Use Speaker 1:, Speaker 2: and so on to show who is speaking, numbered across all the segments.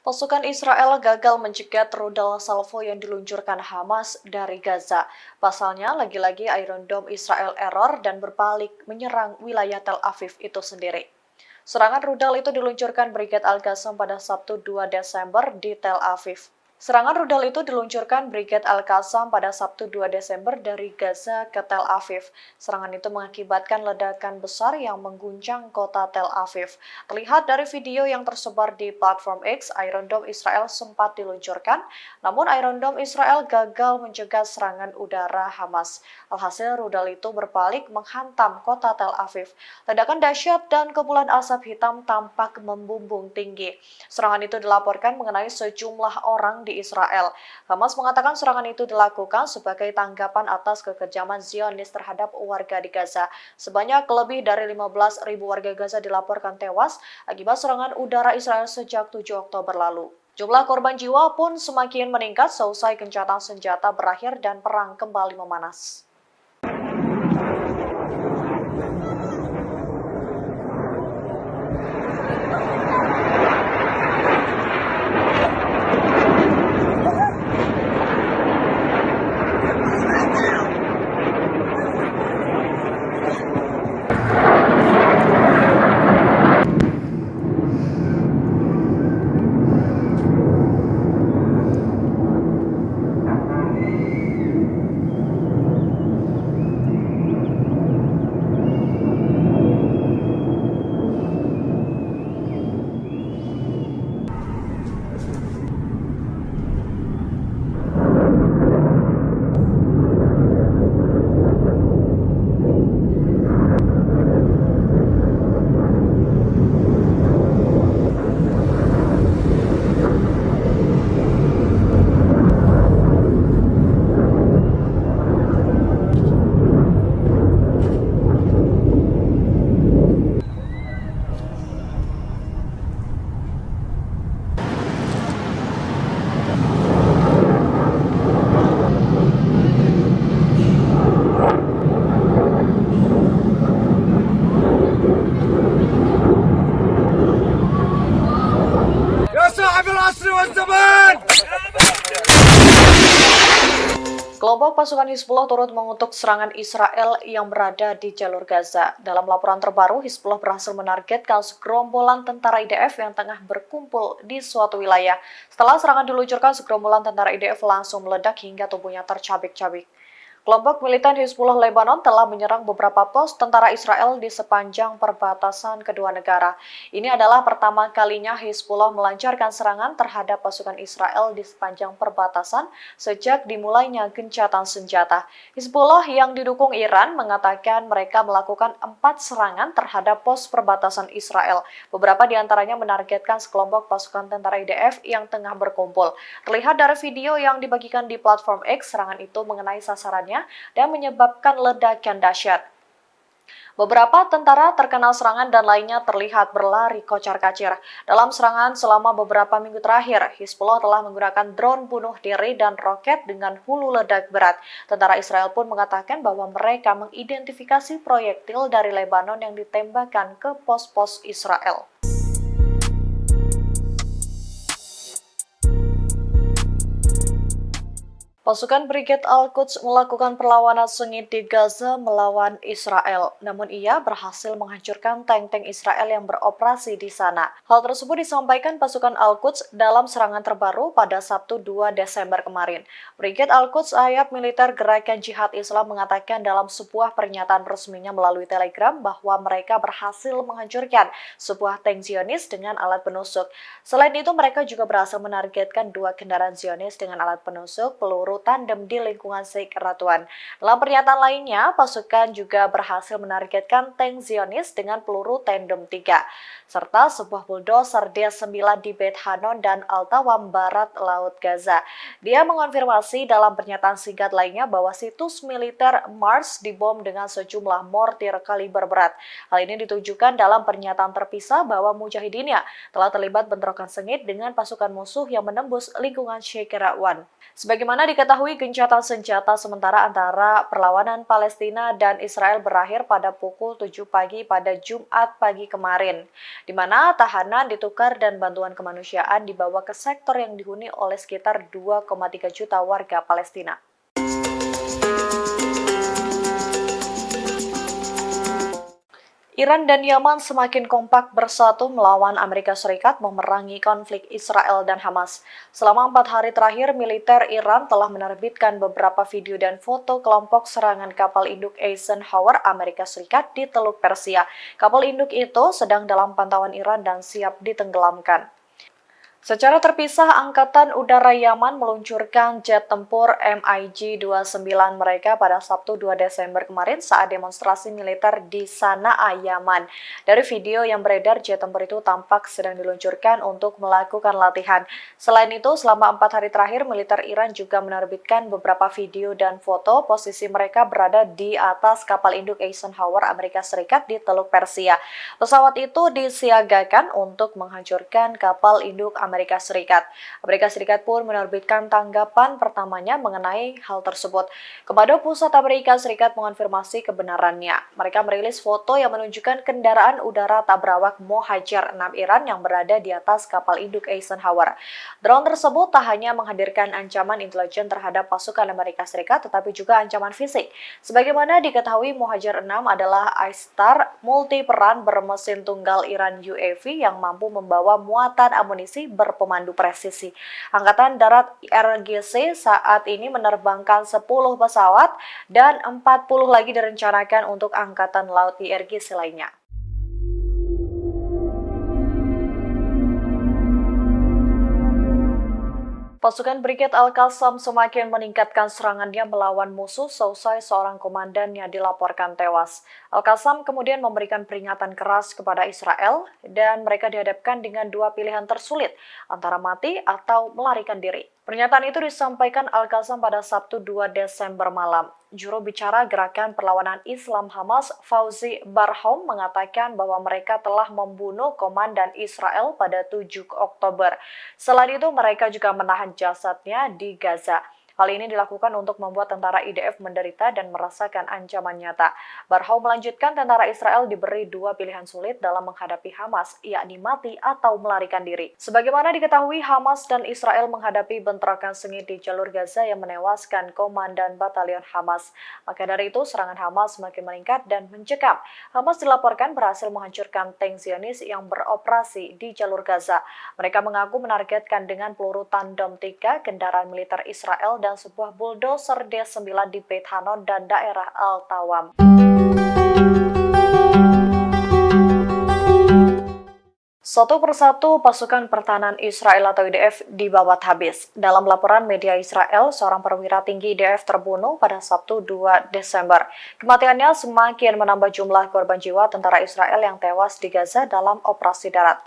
Speaker 1: Pasukan Israel gagal mencegat rudal salvo yang diluncurkan Hamas dari Gaza. Pasalnya, lagi-lagi Iron Dome Israel error dan berbalik menyerang wilayah Tel Aviv itu sendiri. Serangan rudal itu diluncurkan Brigade Al-Qassam pada Sabtu 2 Desember di Tel Aviv. Serangan rudal itu diluncurkan Brigade Al-Qassam pada Sabtu 2 Desember dari Gaza ke Tel Aviv. Serangan itu mengakibatkan ledakan besar yang mengguncang kota Tel Aviv. Terlihat dari video yang tersebar di platform X, Iron Dome Israel sempat diluncurkan, namun Iron Dome Israel gagal mencegah serangan udara Hamas. Alhasil rudal itu berbalik menghantam kota Tel Aviv. Ledakan dahsyat dan kepulan asap hitam tampak membumbung tinggi. Serangan itu dilaporkan mengenai sejumlah orang di Israel. Hamas mengatakan serangan itu dilakukan sebagai tanggapan atas kekejaman Zionis terhadap warga di Gaza. Sebanyak lebih dari 15.000 warga Gaza dilaporkan tewas akibat serangan udara Israel sejak 7 Oktober lalu. Jumlah korban jiwa pun semakin meningkat seusai gencatan senjata berakhir dan perang kembali memanas. Kelompok pasukan Hizbullah turut mengutuk serangan Israel yang berada di jalur Gaza. Dalam laporan terbaru, Hizbullah berhasil menargetkan segerombolan tentara IDF yang tengah berkumpul di suatu wilayah. Setelah serangan diluncurkan, segerombolan tentara IDF langsung meledak hingga tubuhnya tercabik-cabik. Kelompok militan Hizbullah Lebanon telah menyerang beberapa pos tentara Israel di sepanjang perbatasan kedua negara. Ini adalah pertama kalinya Hizbullah melancarkan serangan terhadap pasukan Israel di sepanjang perbatasan sejak dimulainya gencatan senjata. Hizbullah yang didukung Iran mengatakan mereka melakukan 4 serangan terhadap pos perbatasan Israel. Beberapa di antaranya menargetkan sekelompok pasukan tentara IDF yang tengah berkumpul. Terlihat dari video yang dibagikan di platform X, serangan itu mengenai sasarannya dan menyebabkan ledakan dahsyat. Beberapa tentara terkena serangan dan lainnya terlihat berlari kocar-kacir. Dalam serangan selama beberapa minggu terakhir, Hizbullah telah menggunakan drone bunuh diri dan roket dengan hulu ledak berat. Tentara Israel pun mengatakan bahwa mereka mengidentifikasi proyektil dari Lebanon yang ditembakkan ke pos-pos Israel. Pasukan Brigade Al-Quds melakukan perlawanan sengit di Gaza melawan Israel, namun ia berhasil menghancurkan tank-tank Israel yang beroperasi di sana. Hal tersebut disampaikan pasukan Al-Quds dalam serangan terbaru pada Sabtu 2 Desember kemarin. Brigade Al-Quds, sayap militer Gerakan Jihad Islam, mengatakan dalam sebuah pernyataan resminya melalui Telegram bahwa mereka berhasil menghancurkan sebuah tank Zionis dengan alat penusuk. Selain itu, mereka juga berhasil menargetkan 2 kendaraan Zionis dengan alat penusuk peluru tandem di lingkungan Sheikh Radwan. Dalam pernyataan lainnya, pasukan juga berhasil menargetkan tank Zionis dengan peluru tandem 3, serta sebuah bulldozer D9 di Beit Hanon dan Al-Tawam Barat Laut Gaza. Dia mengonfirmasi dalam pernyataan singkat lainnya bahwa situs militer Mars dibom dengan sejumlah mortir kaliber berat. Hal ini ditujukan dalam pernyataan terpisah bahwa mujahidinnya telah terlibat bentrokan sengit dengan pasukan musuh yang menembus lingkungan Sheikh Radwan. Sebagaimana dikatakan diketahui gencatan senjata sementara antara perlawanan Palestina dan Israel berakhir pada pukul 7 pagi pada Jumat pagi kemarin, di mana tahanan ditukar dan bantuan kemanusiaan dibawa ke sektor yang dihuni oleh sekitar 2,3 juta warga Palestina. Iran dan Yaman semakin kompak bersatu melawan Amerika Serikat memerangi konflik Israel dan Hamas. Selama 4 hari terakhir, militer Iran telah menerbitkan beberapa video dan foto kelompok serangan kapal induk Eisenhower Amerika Serikat di Teluk Persia. Kapal induk itu sedang dalam pantauan Iran dan siap ditenggelamkan. Secara terpisah, Angkatan Udara Yaman meluncurkan jet tempur MiG-29 mereka pada Sabtu 2 Desember kemarin saat demonstrasi militer di Sanaa, Yaman. Dari video yang beredar, jet tempur itu tampak sedang diluncurkan untuk melakukan latihan. Selain itu, selama 4 hari terakhir, militer Iran juga menerbitkan beberapa video dan foto posisi mereka berada di atas kapal induk Eisenhower Amerika Serikat di Teluk Persia. Pesawat itu disiagakan untuk menghancurkan kapal induk Amerika Serikat. Amerika Serikat pun menerbitkan tanggapan pertamanya mengenai hal tersebut. Kepada Pusat Amerika Serikat mengonfirmasi kebenarannya. Mereka merilis foto yang menunjukkan kendaraan udara tak berawak Mohajer 6 Iran yang berada di atas kapal induk Eisenhower. Drone tersebut tak hanya menghadirkan ancaman intelijen terhadap pasukan Amerika Serikat, tetapi juga ancaman fisik. Sebagaimana diketahui, Mohajer 6 adalah I-Star multi peran bermesin tunggal Iran UAV yang mampu membawa muatan amunisi berpemandu presisi. Angkatan Darat IRGC saat ini menerbangkan 10 pesawat dan 40 lagi direncanakan untuk Angkatan Laut IRGC lainnya. Pasukan Brigade Al-Qassam semakin meningkatkan serangannya melawan musuh seusai seorang komandannya dilaporkan tewas. Al-Qassam kemudian memberikan peringatan keras kepada Israel dan mereka dihadapkan dengan dua pilihan tersulit, antara mati atau melarikan diri. Pernyataan itu disampaikan Al-Qassam pada Sabtu 2 Desember malam. Juru bicara Gerakan Perlawanan Islam Hamas, Fauzi Barham, mengatakan bahwa mereka telah membunuh komandan Israel pada 7 Oktober. Selain itu, mereka juga menahan jasadnya di Gaza. Hal ini dilakukan untuk membuat tentara IDF menderita dan merasakan ancaman nyata. Barham melanjutkan tentara Israel diberi dua pilihan sulit dalam menghadapi Hamas, yakni mati atau melarikan diri. Sebagaimana diketahui, Hamas dan Israel menghadapi bentrokan sengit di jalur Gaza yang menewaskan komandan batalion Hamas. Maka dari itu, serangan Hamas semakin meningkat dan mencekam. Hamas dilaporkan berhasil menghancurkan tank Zionis yang beroperasi di jalur Gaza. Mereka mengaku menargetkan dengan peluru tandem 3 kendaraan militer Israel dan sebuah bulldozer D9 di Beit Hanon dan daerah Al-Tawam. Satu persatu pasukan pertahanan Israel atau IDF dibabat habis. Dalam laporan media Israel, seorang perwira tinggi IDF terbunuh pada Sabtu 2 Desember. Kematiannya semakin menambah jumlah korban jiwa tentara Israel yang tewas di Gaza dalam operasi darat.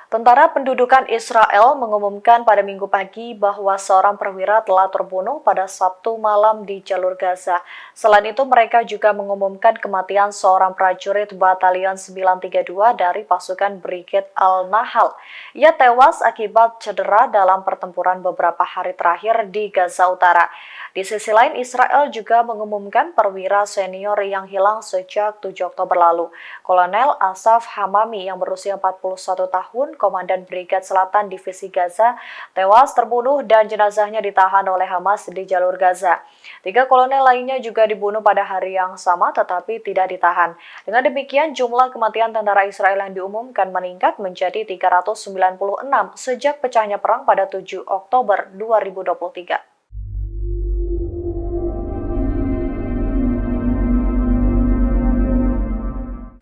Speaker 1: Tentara Pendudukan Israel mengumumkan pada Minggu pagi bahwa seorang perwira telah terbunuh pada Sabtu malam di jalur Gaza. Selain itu, mereka juga mengumumkan kematian seorang prajurit Batalion 932 dari pasukan Brigade Al-Nahal. Ia tewas akibat cedera dalam pertempuran beberapa hari terakhir di Gaza Utara. Di sisi lain, Israel juga mengumumkan perwira senior yang hilang sejak 7 Oktober lalu. Kolonel Asaf Hamami yang berusia 41 tahun, Komandan Brigade Selatan Divisi Gaza, tewas terbunuh dan jenazahnya ditahan oleh Hamas di jalur Gaza. 3 kolonel lainnya juga dibunuh pada hari yang sama tetapi tidak ditahan. Dengan demikian, jumlah kematian tentara Israel yang diumumkan meningkat menjadi 396 sejak pecahnya perang pada 7 Oktober 2023.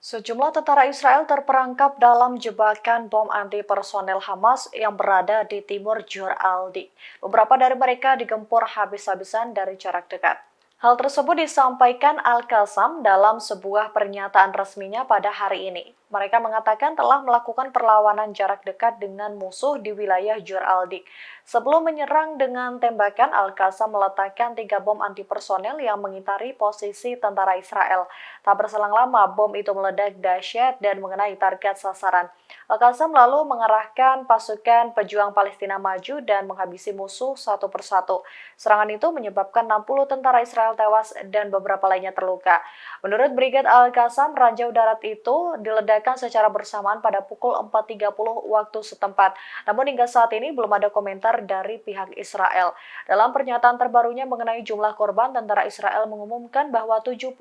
Speaker 1: Sejumlah tentara Israel terperangkap dalam jebakan bom anti-personel Hamas yang berada di timur Jur al-Di. Beberapa dari mereka digempur habis-habisan dari jarak dekat. Hal tersebut disampaikan Al-Qassam dalam sebuah pernyataan resminya pada hari ini. Mereka mengatakan telah melakukan perlawanan jarak dekat dengan musuh di wilayah Jur al-Di. Sebelum menyerang dengan tembakan, Al-Qassam meletakkan 3 bom antipersonel yang mengitari posisi tentara Israel. Tak berselang lama, bom itu meledak dahsyat dan mengenai target sasaran. Al-Qassam lalu mengerahkan pasukan pejuang Palestina maju dan menghabisi musuh satu persatu. Serangan itu menyebabkan 60 tentara Israel tewas dan beberapa lainnya terluka. Menurut Brigade Al-Qassam, ranjau darat itu diledakkan secara bersamaan pada pukul 4.30 waktu setempat. Namun hingga saat ini belum ada komentar dari pihak Israel. Dalam pernyataan terbarunya mengenai jumlah korban, tentara Israel mengumumkan bahwa 72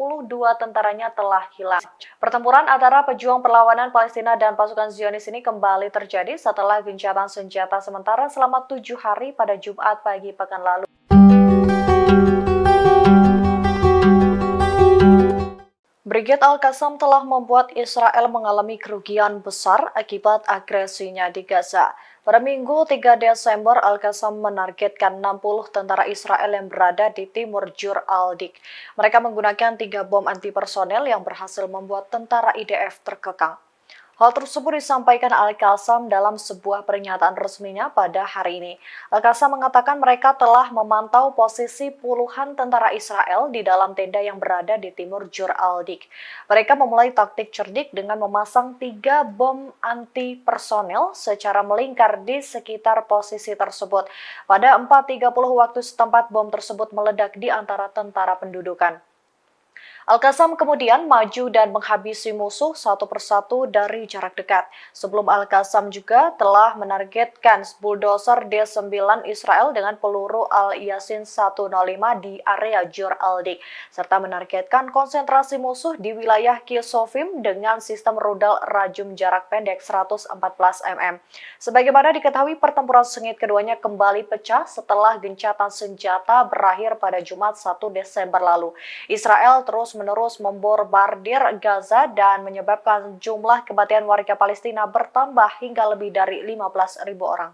Speaker 1: tentaranya telah hilang. Pertempuran antara pejuang perlawanan Palestina dan pasukan Zionis ini kembali terjadi setelah gencatan senjata sementara selama 7 hari pada Jumat pagi pekan lalu. Brigade Al-Qassam telah membuat Israel mengalami kerugian besar akibat agresinya di Gaza. Pada Minggu 3 Desember, Al-Qassam menargetkan 60 tentara Israel yang berada di timur Jur al-Dik. Mereka menggunakan 3 bom anti-personel yang berhasil membuat tentara IDF terkekang. Hal tersebut disampaikan Al-Qassam dalam sebuah pernyataan resminya pada hari ini. Al-Qassam mengatakan mereka telah memantau posisi puluhan tentara Israel di dalam tenda yang berada di timur Jur al-Dik. Mereka memulai taktik cerdik dengan memasang 3 bom anti-personel secara melingkar di sekitar posisi tersebut. Pada 4.30 waktu setempat, bom tersebut meledak di antara tentara pendudukan. Al-Qassam kemudian maju dan menghabisi musuh satu persatu dari jarak dekat. Sebelum Al-Qassam juga telah menargetkan bulldozer D9 Israel dengan peluru Al-Yasin 105 di area Jur al-Dik, serta menargetkan konsentrasi musuh di wilayah Kisofim dengan sistem rudal rajum jarak pendek 114 mm. Sebagaimana diketahui, pertempuran sengit keduanya kembali pecah setelah gencatan senjata berakhir pada Jumat 1 Desember lalu. Israel terus-menerus membombardir Gaza dan menyebabkan jumlah kematian warga Palestina bertambah hingga lebih dari 15.000 orang.